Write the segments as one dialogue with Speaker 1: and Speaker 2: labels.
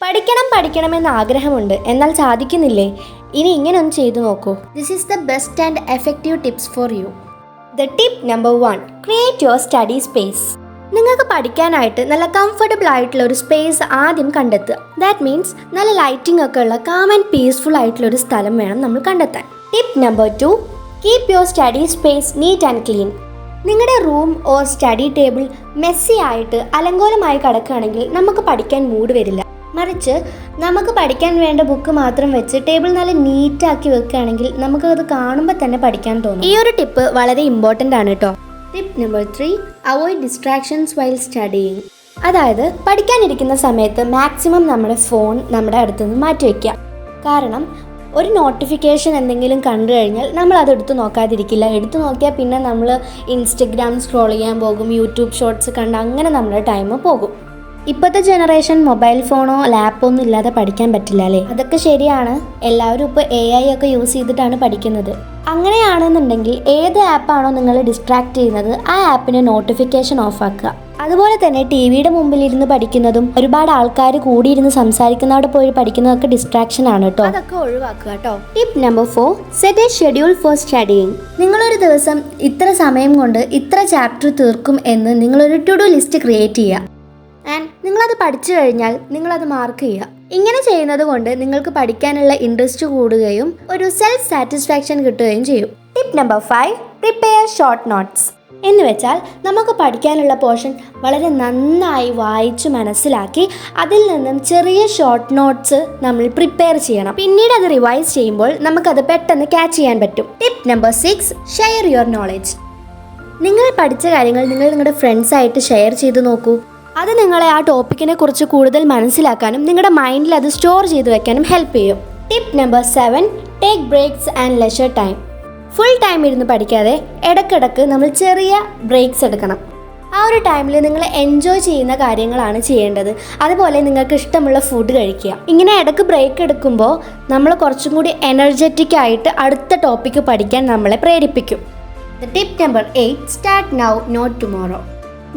Speaker 1: പഠിക്കണമെന്ന് ആഗ്രഹമുണ്ട്, എന്നാൽ സാധിക്കുന്നില്ലേ? ഇനി ഇങ്ങനെ ഒന്ന് ചെയ്തു നോക്കൂ. This is the best and effective tips for you. The tip number 1, create your study space. നിങ്ങൾക്ക് പഠിക്കാനായിട്ട് നല്ല കംഫർട്ടബിൾ ആയിട്ടുള്ള ഒരു സ്പേസ് ആദ്യം കണ്ടെത്തുക. ദാറ്റ് മീൻസ് നല്ല ലൈറ്റിംഗ് ഒക്കെ ഉള്ള കാം ആൻഡ് പീസ്ഫുൾ ആയിട്ടുള്ള ഒരു സ്ഥലം വേണം നമ്മൾ കണ്ടെത്താൻ. Tip number 2, keep your study space neat and clean. നിങ്ങളുടെ room or study table messy ആയിട്ട് അലങ്കോലമായി കിടക്കുകയാണെങ്കിൽ നമുക്ക് പഠിക്കാൻ മൂഡ് വരില്ല. മറിച്ച് നമുക്ക് പഠിക്കാൻ വേണ്ട ബുക്ക് മാത്രം വെച്ച് ടേബിൾ നല്ല നീറ്റാക്കി വെക്കുകയാണെങ്കിൽ നമുക്ക് അത് കാണുമ്പോൾ തന്നെ പഠിക്കാൻ തോന്നും. ഈ ഒരു ടിപ്പ് വളരെ ഇമ്പോർട്ടൻ്റ് ആണ് കേട്ടോ. Tip number 3, avoid distractions while studying. അതായത് പഠിക്കാനിരിക്കുന്ന സമയത്ത് മാക്സിമം നമ്മുടെ ഫോൺ നമ്മുടെ അടുത്തുനിന്ന് മാറ്റി വയ്ക്കുക. കാരണം ഒരു നോട്ടിഫിക്കേഷൻ എന്തെങ്കിലും കണ്ടു കഴിഞ്ഞാൽ നമ്മൾ അത് എടുത്തു നോക്കാതിരിക്കില്ല. എടുത്തു നോക്കിയാൽ പിന്നെ നമ്മൾ ഇൻസ്റ്റഗ്രാം സ്ക്രോൾ ചെയ്യാൻ പോകും, യൂട്യൂബ് ഷോർട്സ് കണ്ട് അങ്ങനെ നമ്മുടെ ടൈം പോകും. ഇപ്പോഴത്തെ ജനറേഷൻ മൊബൈൽ ഫോണോ ലാപ്പോ ഒന്നും ഇല്ലാതെ പഠിക്കാൻ പറ്റില്ല അല്ലേ? അതൊക്കെ ശരിയാണ്. എല്ലാവരും ഇപ്പോൾ AI ഒക്കെ യൂസ് ചെയ്തിട്ടാണ് പഠിക്കുന്നത്. അങ്ങനെയാണെന്നുണ്ടെങ്കിൽ ഏത് ആപ്പാണോ നിങ്ങൾ ഡിസ്ട്രാക്ട് ചെയ്യുന്നത് ആ ആപ്പിന് നോട്ടിഫിക്കേഷൻ ഓഫ് ആക്കുക. അതുപോലെ തന്നെ ടിവിയുടെ മുമ്പിലിരുന്ന് പഠിക്കുന്നതും ഒരുപാട് ആൾക്കാർ കൂടിയിരുന്ന് സംസാരിക്കുന്നവിടെ പോയി പഠിക്കുന്നതൊക്കെ ഡിസ്ട്രാക്ഷൻ ആണ് കേട്ടോ. അതൊക്കെ ഒഴിവാക്കുക കേട്ടോ. Tip number 4, set A schedule four studying. നിങ്ങളൊരു ദിവസം ഇത്ര സമയം കൊണ്ട് ഇത്ര ചാപ്റ്റർ തീർക്കും എന്ന് നിങ്ങളൊരു ടു ഡു ലിസ്റ്റ് ക്രിയേറ്റ് ചെയ്യുക. ആൻഡ് നിങ്ങളത് പഠിച്ചു കഴിഞ്ഞാൽ നിങ്ങളത് മാർക്ക് ചെയ്യുക. ഇങ്ങനെ ചെയ്യുന്നത് കൊണ്ട് നിങ്ങൾക്ക് പഠിക്കാനുള്ള ഇൻട്രസ്റ്റ് കൂടുകയും ഒരു സെൽഫ് സാറ്റിസ്ഫാക്ഷൻ കിട്ടുകയും ചെയ്യും. Tip number 5, prepare short notes. എന്ന് വെച്ചാൽ നമുക്ക് പഠിക്കാനുള്ള പോർഷൻ വളരെ നന്നായി വായിച്ച് മനസ്സിലാക്കി അതിൽ നിന്നും ചെറിയ ഷോർട്ട് നോട്ട്സ് നമ്മൾ പ്രിപ്പയർ ചെയ്യണം. പിന്നീട് അത് റിവൈസ് ചെയ്യുമ്പോൾ നമുക്കത് പെട്ടെന്ന് ക്യാച്ച് ചെയ്യാൻ പറ്റും. Tip number 6, share your knowledge. നിങ്ങൾ പഠിച്ച കാര്യങ്ങൾ നിങ്ങൾ നിങ്ങളുടെ ഫ്രണ്ട്സായിട്ട് ഷെയർ ചെയ്ത് നോക്കൂ. അത് നിങ്ങളെ ആ ടോപ്പിക്കിനെ കുറിച്ച് കൂടുതൽ മനസ്സിലാക്കാനും നിങ്ങളുടെ മൈൻഡിൽ അത് സ്റ്റോർ ചെയ്ത് വെക്കാനും ഹെൽപ്പ് ചെയ്യും. Tip number 7, take breaks and leisure time. Full time ഇരുന്ന് പഠിക്കാതെ ഇടയ്ക്കിടയ്ക്ക് നമ്മൾ ചെറിയ ബ്രേക്സ് എടുക്കണം. ആ ഒരു ടൈമിൽ നിങ്ങൾ എൻജോയ് ചെയ്യുന്ന കാര്യങ്ങളാണ് ചെയ്യേണ്ടത്. അതുപോലെ നിങ്ങൾക്ക് ഇഷ്ടമുള്ള ഫുഡ് കഴിക്കുക. ഇങ്ങനെ ഇടയ്ക്ക് ബ്രേക്ക് എടുക്കുമ്പോൾ നമ്മൾ കുറച്ചും കൂടി എനർജറ്റിക് ആയിട്ട് അടുത്ത ടോപ്പിക്ക് പഠിക്കാൻ നമ്മളെ പ്രേരിപ്പിക്കും. Tip number 8, start now not tomorrow.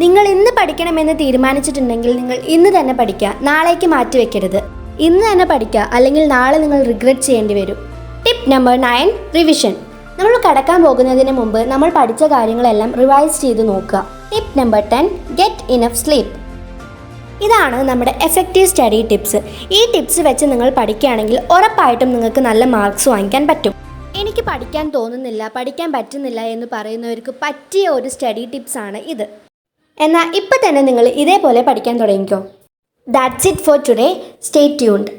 Speaker 1: നിങ്ങൾ ഇന്ന് പഠിക്കണമെന്ന് തീരുമാനിച്ചിട്ടുണ്ടെങ്കിൽ നിങ്ങൾ ഇന്ന് തന്നെ പഠിക്കുക, നാളേക്ക് മാറ്റി വെക്കരുത്. ഇന്ന് തന്നെ പഠിക്കുക, അല്ലെങ്കിൽ നാളെ നിങ്ങൾ റിഗ്രറ്റ് ചെയ്യേണ്ടി വരും. Tip number 9, revision. നമ്മൾ കടക്കാൻ പോകുന്നതിന് മുമ്പ് നമ്മൾ പഠിച്ച കാര്യങ്ങളെല്ലാം റിവൈസ് ചെയ്ത് നോക്കുക. Tip number 10, get enough sleep. ഇതാണ് നമ്മുടെ എഫക്റ്റീവ് സ്റ്റഡി ടിപ്സ്. ഈ ടിപ്സ് വെച്ച് നിങ്ങൾ പഠിക്കുകയാണെങ്കിൽ ഉറപ്പായിട്ടും നിങ്ങൾക്ക് നല്ല മാർക്സ് വാങ്ങിക്കാൻ പറ്റും. എനിക്ക് പഠിക്കാൻ തോന്നുന്നില്ല, പഠിക്കാൻ പറ്റുന്നില്ല എന്ന് പറയുന്നവർക്ക് പറ്റിയ ഒരു സ്റ്റഡി ടിപ്സാണ് ഇത്. എന്നാൽ ഇപ്പം തന്നെ നിങ്ങൾ ഇതേപോലെ പഠിക്കാൻ തുടങ്ങിക്കോ. That's it for today. Stay tuned.